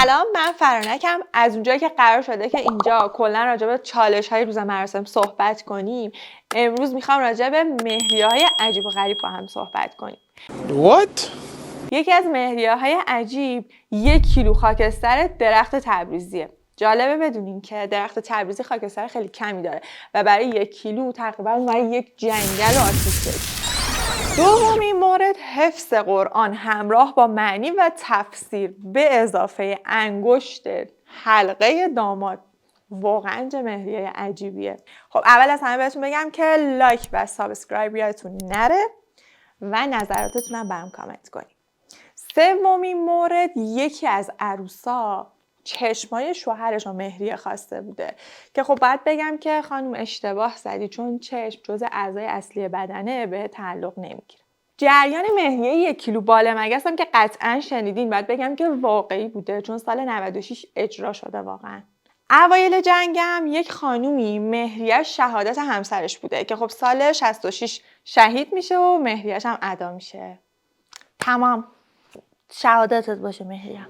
سلام، من فرانکم. از اونجایی که قرار شده که اینجا کلا راجع به چالش‌های روز مراسم صحبت کنیم، امروز میخوام راجع به مهریه‌های عجیب و غریب با هم صحبت کنیم. What؟ یکی از مهریه‌های عجیب 1 کیلو خاکستر درخت تبریزیه. جالبه بدونین که درخت تبریزی خاکستر خیلی کمی داره و برای 1 کیلو تقریبا برای یک جنگل و آتیش کشید. دومین مورد حفظ قرآن همراه با معنی و تفسیر به اضافه انگشت حلقه داماد. واقعا چه مهریه عجیبیه. خب اول از همه بهتون بگم که لایک و سابسکرایب یادتون نره و نظراتتون هم برام کامنت کنید. سومین مورد، یکی از عروسا چشمای شوهرش رو مهریه خواسته بوده که خب باید بگم که خانم اشتباه زدی، چون چشم جزء اعضای اصلی بدنه، به تعلق نمیگیره. جریان مهریه 1 کیلو بال مگس هم که قطعا شنیدین، باید بگم که واقعی بوده، چون سال 96 اجرا شده. واقعا اوایل جنگم یک خانومی مهریه‌اش شهادت همسرش بوده که خب سال 66 شهید میشه و مهریه‌اش هم ادا میشه. تمام، شهادتت باشه مهریه.